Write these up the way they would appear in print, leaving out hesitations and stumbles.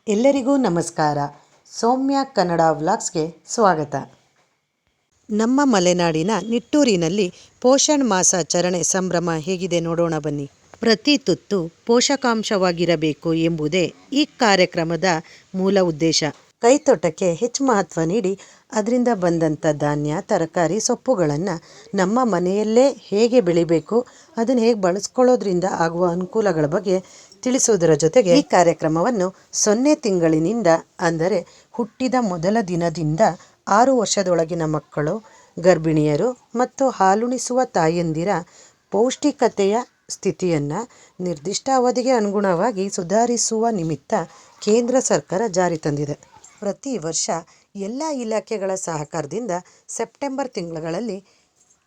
ಎಲ್ಲರಿಗೂ ನಮಸ್ಕಾರ. ಸೌಮ್ಯ ಕನ್ನಡ ವ್ಲಾಗ್ಸ್ಗೆ ಸ್ವಾಗತ. ನಮ್ಮ ಮಲೆನಾಡಿನ ನಿಟ್ಟೂರಿನಲ್ಲಿ ಪೋಷಣ್ ಮಾಸಾಚರಣೆ ಸಂಭ್ರಮ ಹೇಗಿದೆ ನೋಡೋಣ ಬನ್ನಿ. ಪ್ರತಿ ತುತ್ತು ಪೋಷಕಾಂಶವಾಗಿರಬೇಕು ಎಂಬುದೇ ಈ ಕಾರ್ಯಕ್ರಮದ ಮೂಲ ಉದ್ದೇಶ. ಕೈತೋಟಕ್ಕೆ ಹೆಚ್ಚು ಮಹತ್ವ ನೀಡಿ ಅದರಿಂದ ಬಂದಂಥ ಧಾನ್ಯ, ತರಕಾರಿ, ಸೊಪ್ಪುಗಳನ್ನು ನಮ್ಮ ಮನೆಯಲ್ಲೇ ಹೇಗೆ ಬೆಳಿಬೇಕು, ಅದನ್ನು ಹೇಗೆ ಬಳಸ್ಕೊಳ್ಳೋದ್ರಿಂದ ಆಗುವ ಅನುಕೂಲಗಳ ಬಗ್ಗೆ ತಿಳಿಸುವುದರ ಜೊತೆಗೆ ಈ ಕಾರ್ಯಕ್ರಮವನ್ನು 0 ತಿಂಗಳಿನಿಂದ ಅಂದರೆ ಹುಟ್ಟಿದ ಮೊದಲ ದಿನದಿಂದ 6 ವರ್ಷದೊಳಗಿನ ಮಕ್ಕಳು, ಗರ್ಭಿಣಿಯರು ಮತ್ತು ಹಾಲುಣಿಸುವ ತಾಯಂದಿರ ಪೌಷ್ಟಿಕತೆಯ ಸ್ಥಿತಿಯನ್ನು ನಿರ್ದಿಷ್ಟ ಅವಧಿಗೆ ಅನುಗುಣವಾಗಿ ಸುಧಾರಿಸುವ ನಿಮಿತ್ತ ಕೇಂದ್ರ ಸರ್ಕಾರ ಜಾರಿ ತಂದಿದೆ. ಪ್ರತಿ ವರ್ಷ ಎಲ್ಲ ಇಲಾಖೆಗಳ ಸಹಕಾರದಿಂದ ಸೆಪ್ಟೆಂಬರ್ ತಿಂಗಳಲ್ಲಿ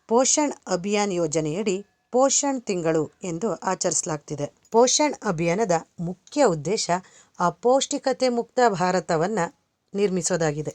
ಪೋಷಣ್ ಅಭಿಯಾನ್ ಯೋಜನೆಯಡಿ ಪೋಷಣ್ ತಿಂಗಳು ಎಂದು ಆಚರಿಸಲಾಗ್ತಿದೆ. ಪೋಷಣ್ ಅಭಿಯಾನದ ಮುಖ್ಯ ಉದ್ದೇಶ ಅಪೌಷ್ಟಿಕತೆ ಮುಕ್ತ ಭಾರತವನ್ನು ನಿರ್ಮಿಸೋದಾಗಿದೆ.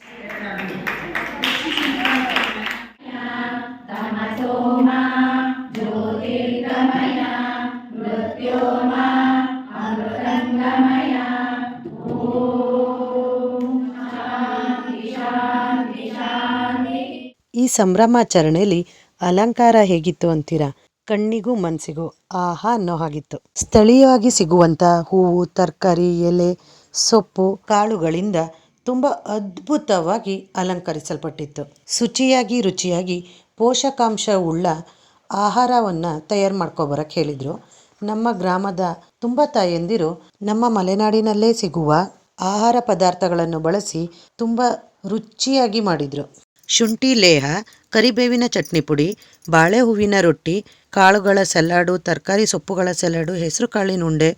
ಈ ಸಂಭ್ರಮಾಚರಣೆಯಲ್ಲಿ ಅಲಂಕಾರ ಹೇಗಿತ್ತು ಅಂತೀರಾ? ಕಣ್ಣಿಗೂ ಮನಸ್ಸಿಗೂ ಆಹಾ ಅನ್ನೋ ಹಾಗಿತ್ತು. ಸ್ಥಳೀಯವಾಗಿ ಸಿಗುವಂಥ ಹೂವು, ತರಕಾರಿ, ಎಲೆ, ಸೊಪ್ಪು, ಕಾಳುಗಳಿಂದ ತುಂಬ ಅದ್ಭುತವಾಗಿ ಅಲಂಕರಿಸಲ್ಪಟ್ಟಿತ್ತು. ಶುಚಿಯಾಗಿ, ರುಚಿಯಾಗಿ, ಪೋಷಕಾಂಶವುಳ್ಳ ಆಹಾರವನ್ನು ತಯಾರು ಮಾಡ್ಕೊಬರಕ್ಕೆ ಹೇಳಿದರು. ನಮ್ಮ ಗ್ರಾಮದ ತುಂಬ ತಾಯಂದಿರು ನಮ್ಮ ಮಲೆನಾಡಿನಲ್ಲೇ ಸಿಗುವ ಆಹಾರ ಪದಾರ್ಥಗಳನ್ನು ಬಳಸಿ ತುಂಬ ರುಚಿಯಾಗಿ ಮಾಡಿದರು. ಶುಂಠಿ ಲೇಹ, ಕರಿಬೇವಿನ ಚಟ್ನಿ ಪುಡಿ, ಬಾಳೆ ಹೂವಿನ ರೊಟ್ಟಿ, ಕಾಳುಗಳ ಸಲಾಡು, ತರಕಾರಿ ಸೊಪ್ಪುಗಳ ಸಲಾಡು, ಹೆಸರು ಕಾಳಿನ ಉಂಡೆ,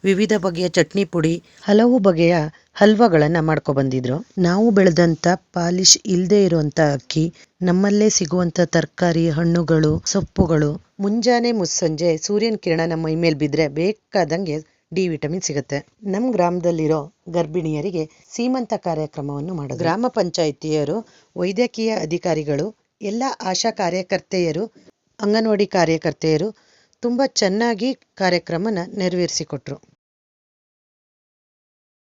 ವಿವಿಧ ಬಗೆಯ ಚಟ್ನಿ ಪುಡಿ, ಹಲವು ಬಗೆಯ ಹಲ್ವಗಳನ್ನು ಮಾಡ್ಕೊಬಂದಿದ್ರು. ನಾವು ಬೆಳೆದಂಥ ಪಾಲಿಶ್ ಇಲ್ಲದೆ ಇರುವಂಥ ಅಕ್ಕಿ, ನಮ್ಮಲ್ಲೇ ಸಿಗುವಂಥ ತರಕಾರಿ, ಹಣ್ಣುಗಳು, ಸೊಪ್ಪುಗಳು, ಮುಂಜಾನೆ ಮುಸ್ಸಂಜೆ ಸೂರ್ಯನ ಕಿರಣ ನಮ್ಮ ಮೈ ಮೇಲೆ ಬಿದ್ದರೆ ಬೇಕಾದಂಗೆ ಡಿ ವಿಟಮಿನ್ ಸಿಗುತ್ತೆ. ನಮ್ಮ ಗ್ರಾಮದಲ್ಲಿರೋ ಗರ್ಭಿಣಿಯರಿಗೆ ಸೀಮಂತ ಕಾರ್ಯಕ್ರಮವನ್ನು ಮಾಡಿದ್ರು. ಗ್ರಾಮ ಪಂಚಾಯಿತಿಯರು, ವೈದ್ಯಕೀಯ ಅಧಿಕಾರಿಗಳು, ಎಲ್ಲ ಆಶಾ ಕಾರ್ಯಕರ್ತೆಯರು, ಅಂಗನವಾಡಿ ಕಾರ್ಯಕರ್ತೆಯರು ತುಂಬ ಚೆನ್ನಾಗಿ ಕಾರ್ಯಕ್ರಮನ ನೆರವೇರಿಸಿಕೊಟ್ರು.